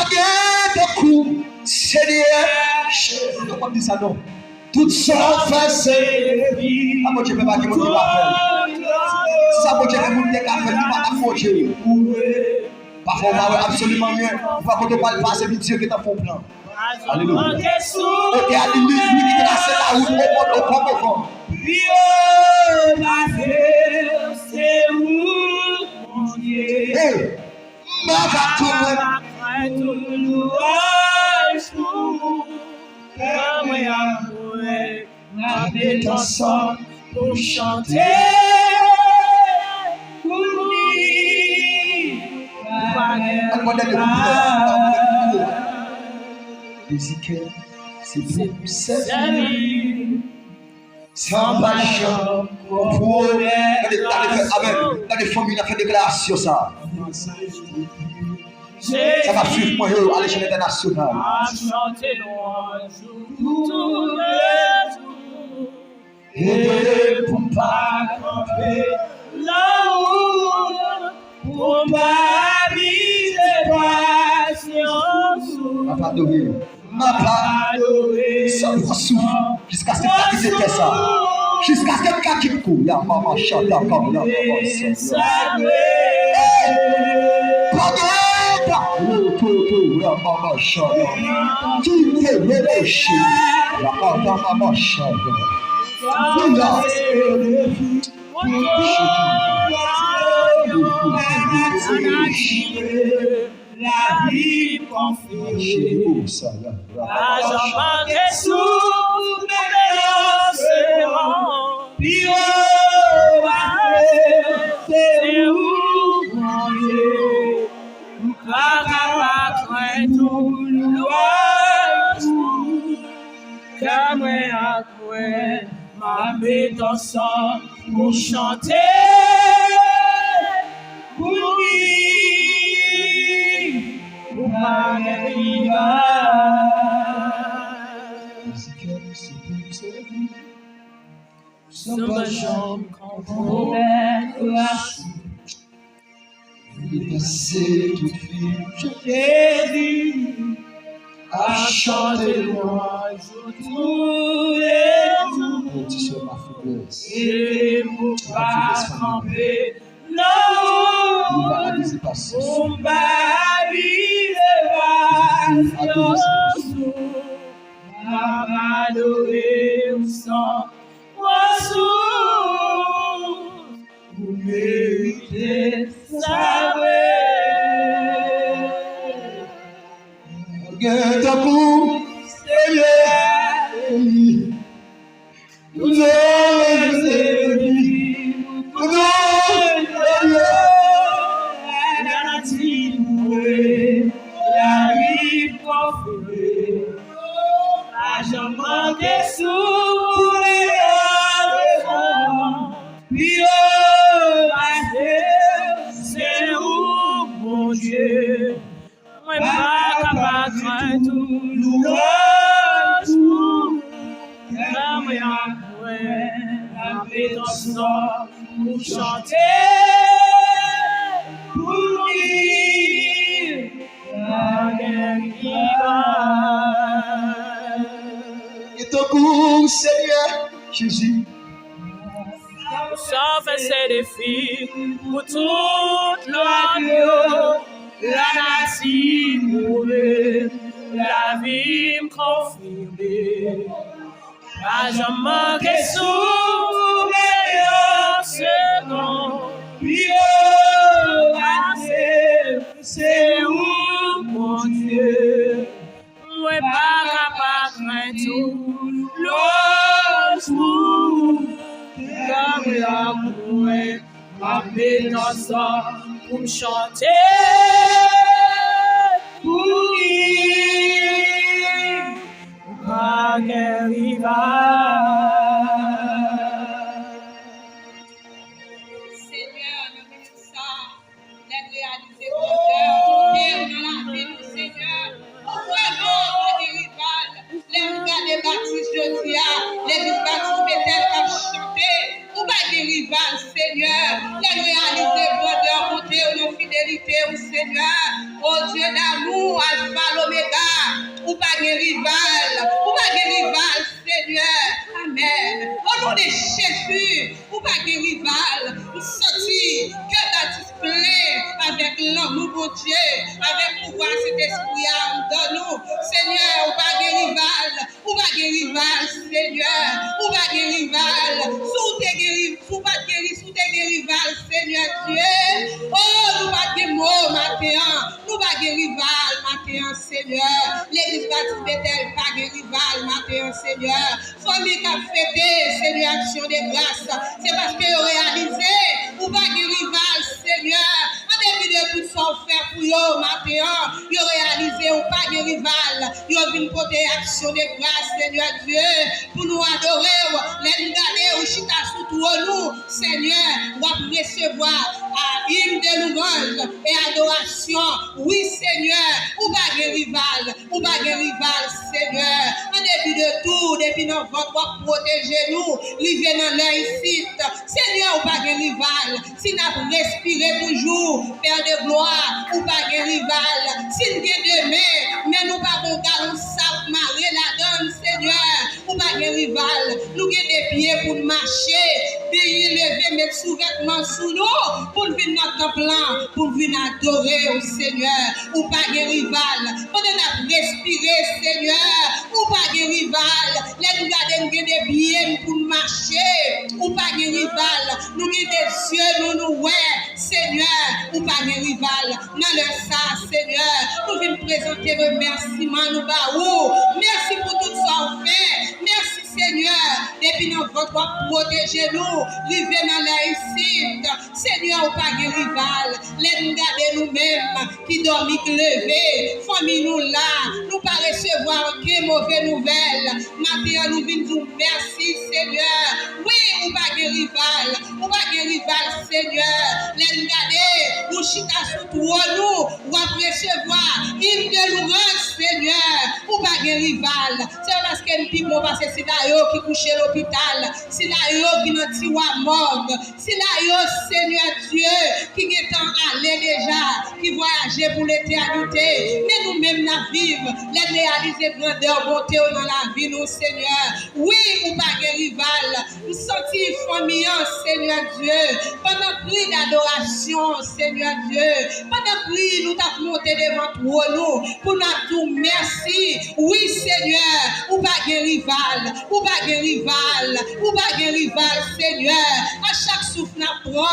de coup, Seigneur. Comment dit ça non? Toutes sont faites. Ah, mon Dieu, ne peut pas dire mon Dieu va faire. Si ça, mon Dieu, mon Dieu va faire, il va pas mon Dieu. Parfois, on va absolument rien. On va quand on va le passer, c'est Dieu qui t'a fait un plan. Alléluia. Et alléluia, lui qui trace la route au monde, au fond. C'est où, mon Dieu? Ma ensemble pour chanter, pour c'est pour servir, sans passion, pour dans les familles, on a fait déclaration ça. Ça va suivre moi à l'échelle internationale. Et pour pas camper là-haut, pour pas viser patience, m'a pas adoré, sans souffle, jusqu'à ce que tu étais ça. Jusqu'à ce que tu cours, ya maman chante encore, ya maman la vie confiée, l'argent est sous c'est où mon Dieu, tout comme après ma mettre ensemble pour chanter, pour lui, pour ma c'est toute fille, je t'ai dit à chanter l'oiseau tous les jours ma faiblesse. et pour pas camper là-haut, pour pas viser patience, m'a adoré sans ressources, vous méritez ça. Get up, Seigneur. Nous c'est où, mon Dieu, moi pas tout l'ouest, comme avec ensemble pour chanter, pour dire la guerre qui va. Et ton coup, Seigneur Jésus. Sans faire ses défis pour toute l'agneau, la nation mourir, la vie me confirmer. Pas jamais manquer sous meilleur second, puis c'est où mon Dieu, moi pas capable de tout l'autre. Comme l'amour, ma pénance pour me chanter, pour dire, ma guerre va. Seigneur, nous bénissons ça, d'être réalisé pour cœur, dans la vie du Seigneur. Vraiment, les rivales, les rivales baptistes, je dis, les baptistes Bethel qui chanté. Ou pas des rivales, Seigneur, les réaliser, bonheur, bonté, nos fidélité, au Seigneur. de Jésus, ou pas de rival. Nous sentons que Baptiste plein avec l'amour de Dieu, avec le pouvoir cet esprit dans nous. Seigneur, ou pas de rival, ou pas de rival, Seigneur, ou pas de rival. Sous tes guéris, sous pas de guéris, sous tes rival, Seigneur Dieu. Oh, nous pas de mots matin, nous pas de rival matin, Seigneur. L'église Baptiste Bethel pas de rival matin, Seigneur. Famille qui a fêté, Seigneur, action de grâce, c'est parce que vous réalisez, ou pas de rival, Seigneur. En début de tout ça, faire pour vous matin, vous réalisez, ou pas de rival, vous venez porter action de grâce, Seigneur Dieu, pour nous adorer, les regarder, ou chita sous tout nous, Seigneur, vous recevoir à hymne de louange et adoration. Oui, Seigneur, ou pas de rival, ou pas de rival, Seigneur. En début de tout, depuis nos ventres, protéger nous, livrer dans leur ici. Seigneur, ou pas de rival, si nous respirons toujours, Père de gloire, ou pas de rival, si nous avons demain, mais nous pas bon galon sap marrer la donne, Seigneur, ou pas de rival, nous avons des pieds pour marcher, pays lever, mettre sous-vêtements sous nous, pour venir notre plan, pour venir adorer au Seigneur, ou pas de rival, pendant nous respirer, Seigneur, ou pas de rival, les nous garder des pieds pour marcher, ou pas de rival, nous avons des yeux, nous ouais, Seigneur, ou pas de rival, dans le ça, Seigneur, nous venons présenter remerciements, nous baou, merci pour tout ça on fait, merci Seigneur, depuis notre votre protéger nous, livrer dans la réussite, Seigneur, ou pas de rival, les nous garder nous-mêmes, qui dorment, qui lever, famille nous là, nous pas recevoir aucune mauvaise nouvelle, maintenant nous venons dire merci Seigneur, oui, ou pas de rival, ou pas de rival Seigneur, les nous garder, nous chita sous toi nous, ou après recevoir, hymne de louange Seigneur, ou pas de rival, c'est parce que nous piquons parce que c'est là qui couche à l'hôpital, c'est là qui n'a tiwa morgue, c'est là Seigneur Dieu qui est en aller déjà, qui voyageait pour l'éternité, mais nous-mêmes nous vivons, les réaliser grandeur, bonté dans la vie, nous Seigneur, oui, ou pas de rival, nous sentir famille, Seigneur Dieu, pendant cri d'adoration, Seigneur Dieu, pendant cri nous t'avons monté devant toi, nous, pour nous dire merci, oui Seigneur, ou pas de rival, ou pas de rival, ou pas de rival, Seigneur, à chaque souffle nous prend,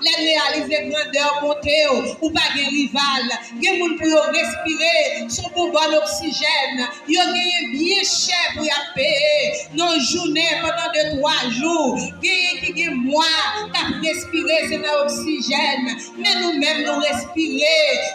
les réaliser grandeur, bonté, ou pas de rival, il y a des gens pour respirer, son bon oxygène, il y a bien cher pour y payer, nos journées pendant 2-3 jours, il y a mois qui respirer, c'est l'oxygène, mais nous-mêmes nous respirer,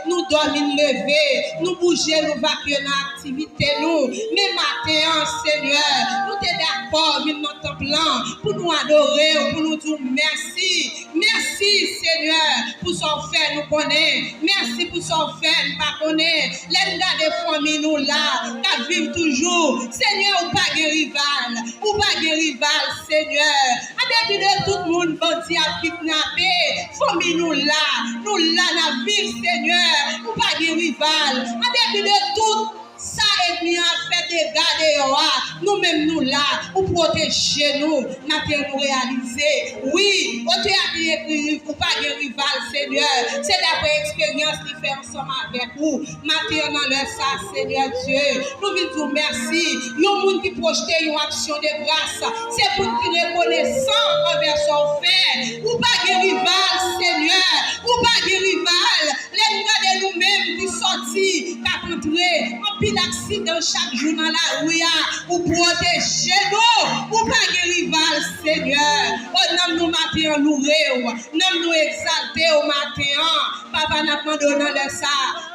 nous dormir lever, nous bouger, nous vaquer dans l'activité, nous, mais matin, Seigneur, nous t'es d'accord, venir dans ton plan, pour nous adorer, pour nous dire merci, merci Seigneur, pour son fait nous connaît, merci pour son fait nous pas connaît, les gars des familles nous là, qui vivent toujours, Seigneur, ou pas de rival, ou pas de rival, Seigneur, à début de tout le monde, bandit à kidnapper, famille nous là, la vie, Seigneur, ou pas de rival, à début de tout, ça est bien fait de garder, nous-mêmes nous là, pour protéger nous, nous réaliser. Oui, au théâtre écrit, ou pas de rival, Seigneur, c'est d'après expérience qui fait ensemble avec vous. Maintenant, dans le ça, Seigneur Dieu, nous voulons dire merci. Nous, monde qui projette une action de grâce, c'est pour qui reconnaissant envers son fait. Ou pas de rival, Seigneur, ou pas de rival, les gars de nous-mêmes qui sortis, qui entré en pile d'accident chaque jour dans la rue, pour protéger nous, ou pas de rival, Seigneur. Oh, nous matin nous nous exalter au matin. Papa n'a pas donné de ça.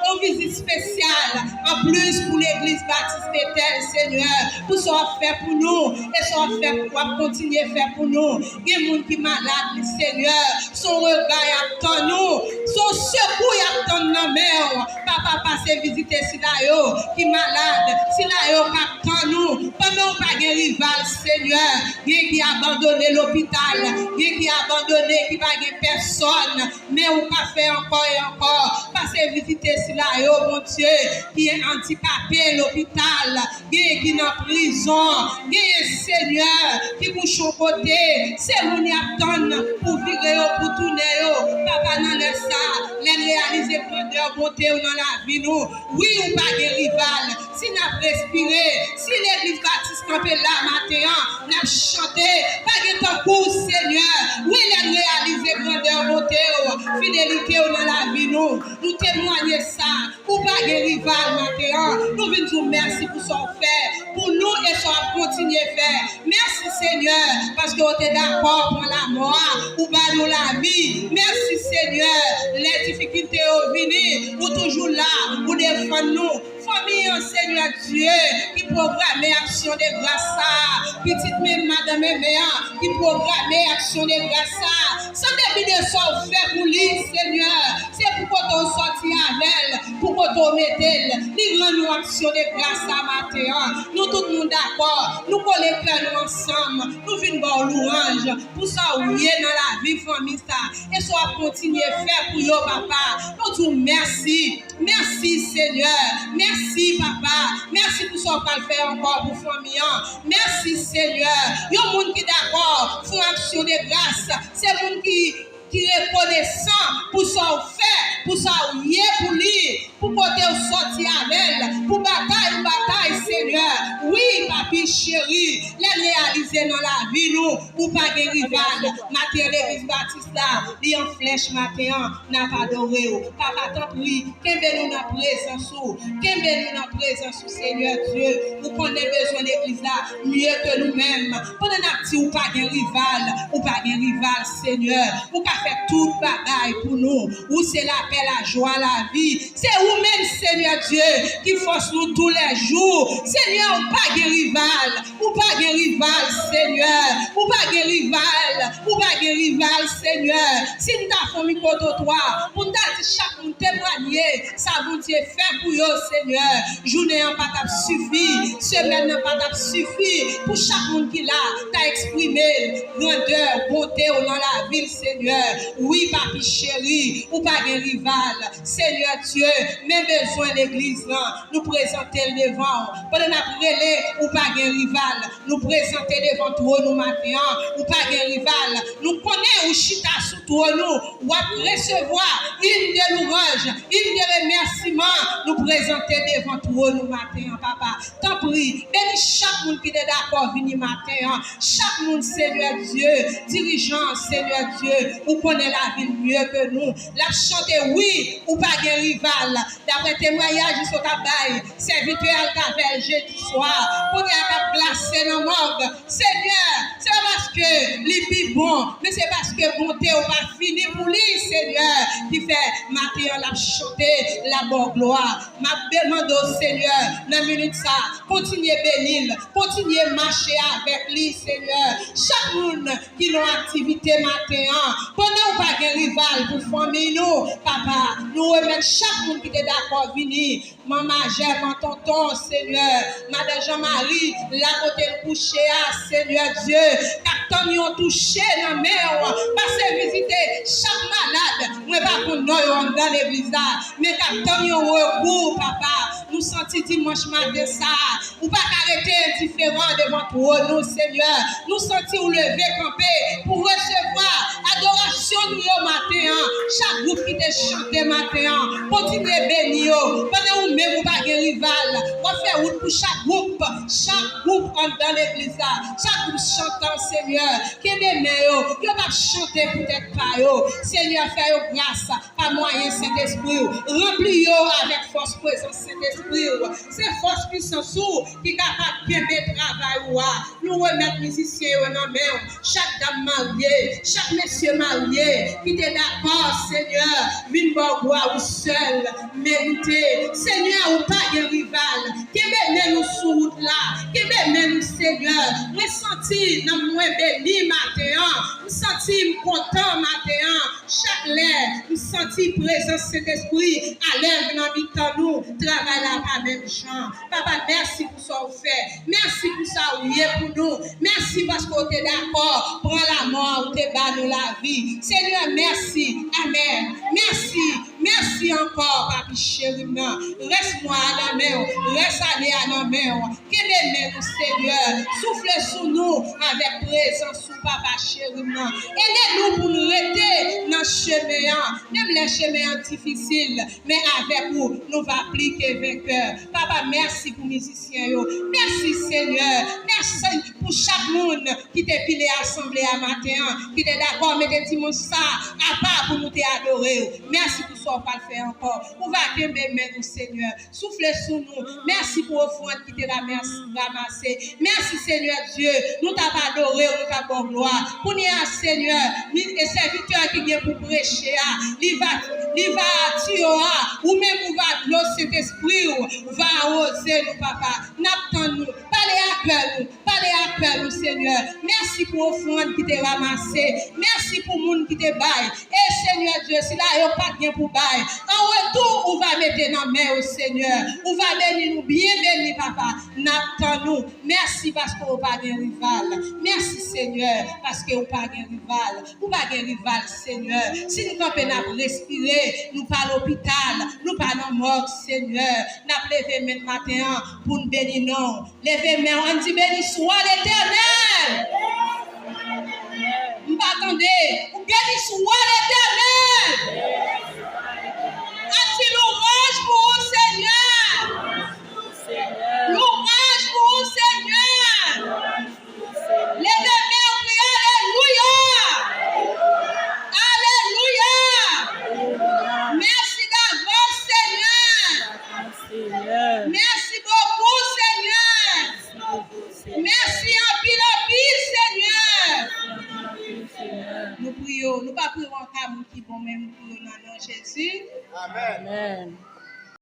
On visite spéciale, en plus pour l'église Baptiste Bethel, Seigneur, pour ça faire pour nous, et ça faire pour continuer à faire pour nous. Il y a des gens qui sont malades, Seigneur, son regard attend nous, son secours attend nos mères. Papa passe visiter Silayo qui malade, Silayo qui attend nous, pendant pas de rival, Seigneur, il y a qui abandonné l'hôpital, il y a qui abandonné, qui n'a pas de personne, mais on peut faire encore et encore. passez visiter cela, bon Dieu, qui est handicapé, l'hôpital, qui est en prison, qui est Seigneur, qui couche au côté, c'est mon y attend pour vivre, pour tourner, papa, dans le ça, les réaliser grandeur, bonté dans la vie, nous, oui, ou pas de rival, si nous avons respiré, si l'église baptiste campé là, matin, nous avons chanté, pas de temps pour Seigneur, oui, les réaliser grandeur, bonté, fidélité dans la vie, nous témoignons ça, pour pas de rival, matin, nous venons dire merci pour son fait, pour nous et ça continuer à faire. Merci Seigneur, parce que vous êtes d'accord pour la mort, pour nous la vie. Merci Seigneur, les difficultés ont venu, vous toujours là, pour défendre nous. Famille, Seigneur Dieu, qui programme action de grâce, petite même madame et mère, qui programme action de grâce, sans début de son fait pour lui, Seigneur, c'est pour qu'on sorti avec elle, pour qu'on mette elle, nous action de grâce à matin, nous tout le monde d'accord, nous collectons ensemble, nous venons voir louange, pour ça, oui, dans la vie, famille, ça, et soit continuer à faire pour vous, papa, nous disons merci Seigneur, merci papa, merci pour ce qu'on va faire encore pour famille. Merci Seigneur. Il y a un monde qui est d'accord pour action de grâce. C'est un monde qui est reconnaissant pour son fait, pour ça pour lui, pour côté sortir avec elle, pour bataille Seigneur. Oui, papi chéri, les réaliser dans la vie nous, pour pas de rival. Matin l'église baptiste là, il en flèche matin, n'a pas adoré. Papa t'en prie, qu'est-ce nous dans présence, qu'est-ce nous dans présence Seigneur Dieu. Vous connaissez besoin de l'église là mieux que nous-mêmes. Pendant que tu ou pas de rival, Seigneur, ou pas faire tout bagaille pour nous. Ou c'est la paix, la joie, la vie. C'est vous-même, Seigneur Dieu, qui force nous tous les jours. Seigneur, ou pas de rival, Seigneur. Ou pas de rival, Seigneur. Si nous avons mis contre toi, pour nous dire chaque monde témoigner, ça vous Dieu fait pour vous, Seigneur. Journée n'a pas suffi, semaine n'a pas suffi. Pour chaque monde qui l'a, t'as exprimé grandeur, bonté dans la ville, Seigneur. Oui, papi chéri, ou pas de rival. Seigneur Dieu, même besoin de l'église, nous présenter devant. Pendant notre relais, ou pas de rival. Nous présenter devant toi, nous maintenant, ou pas de rival. Nous connaissons ou chita sous toi, nous, ou à recevoir une de louange, une de remerciement. Nous présenter devant toi, nous maintenant, papa. T'en prie, bénis chaque monde qui est d'accord, venir matin. Chaque monde, Seigneur Dieu, dirigeant, Seigneur Dieu, ou connaît la vie mieux que nous. La chanter, oui, ou pas de rival. D'après témoignage sur ta baille, serviteur à ta jeudi soir, pour être placé dans le monde. Seigneur, c'est parce que les bon, mais c'est parce que bonté ou pas fini pour lui, Seigneur, qui fait matin la chanter la bonne gloire. Ma demande au Seigneur, dans la minute ça, continuez bénir, continuez marcher avec lui, Seigneur. Chaque monde qui a une activité matin, pendant pas de rival pour famille nous, papa, nous remettons chaque monde qui est d'accord venir. Maman, j'aime mon tonton, Seigneur. Madame Jean-Marie, la côté le coucher, Seigneur Dieu. Quand nous ont touché dans la mer, passez visiter chaque malade. Moi, pas pour nous dans l'église, mais quand nous ont recours, papa, nous sentons dimanche matin ça. Ou pas arrêter indifférent devant toi, nous, Seigneur. Nous sentons lever, camper pour recevoir adoration nous au matin. Chaque groupe qui te chante matin, continuez bénir. Pendant où même vous pas de rival, on fait route pour chaque groupe dans l'église, chaque groupe chantant, Seigneur. Qui est des meilleurs, qui va chanter peut-être pas yo. Seigneur, fais grâce, pas moyen Saint-Esprit. Remplis-yo avec force présence Saint-Esprit. C'est force puissance qui est capable de bien travail. Nous remettons les musiciens dans la main, chaque dame mariée, chaque monsieur marié, qui est d'accord, Seigneur, viens voir ou seul, mériter. Seigneur, ou pas de rival, qui met nous sous route là, qui met nous, Seigneur, nous sentir dans moi béni matin, nous sentir content matin, chaque l'air, nous sentir présence cet esprit, à l'air dans le nous, travail là pas même gens. Papa, merci pour ça fait, merci pour ça oui pour nous, merci parce qu'on est d'accord, prends la mort, ou te bas nous la vie. Seigneur, merci, amen, merci. Merci encore, papi chéri. Reste-moi à la main, reste aller à la main. Que mes Seigneur, souffle sur nous avec présence, sous papa chéri. Aidez-nous pour nous rester dans le chemin, même les chemins difficiles, mais avec vous, nous va appliquer vainqueur. Papa, merci pour les musiciens. Merci Seigneur. Merci pour chaque monde qui t'est pilé assemblé à matin, qui t'est d'accord, mais des dimanches ça, à part pour nous t'adorer. Merci pour ce qu'on va faire encore. On va t'aimer, nous Seigneur. Souffle sur nous. Merci pour l'offrande qui t'est ramassé. Merci Seigneur Dieu. Nous t'avons adoré, nous t'avons gloire. Pour nous, Seigneur, les serviteurs qui viennent pour prêcher, il va tuer, ou même on va de cet esprit, va oser nous, papa. N'attendons nous. Parlez à cœur, nous, Seigneur. Merci pour l'offrande qui t'est ramassé. Merci pour le monde qui t'est bail. Et Seigneur Dieu, si là, il n'y a pas bien pour bail. En retour, on va mettre dans la main au Seigneur. On va bénir nous, bien bénir, papa. N'attendons nous. Merci parce qu'on n'a pas de rival. Merci Seigneur, parce qu'on n'a pas de rival. On n'a pas de rival, Seigneur. Si nous pouvons respirer, nous pas à l'hôpital, nous pas dans la mort, Seigneur. Nous lever maintenant matin pour nous bénir, non. Lever main, on dit béni soit l'Éternel. Vous attendez, vous béni soit l'Éternel. On dit louange pour vous, Seigneur. Louange pour vous, Seigneur. Levez main, on prie, alléluia. Alléluia. Merci d'avance, Seigneur. Merci beaucoup, Seigneur. Merci en pile, Seigneur. Nous prions, nous ne prions pas en cas qui bon, mais nous prions dans le nom de Jésus. Amen.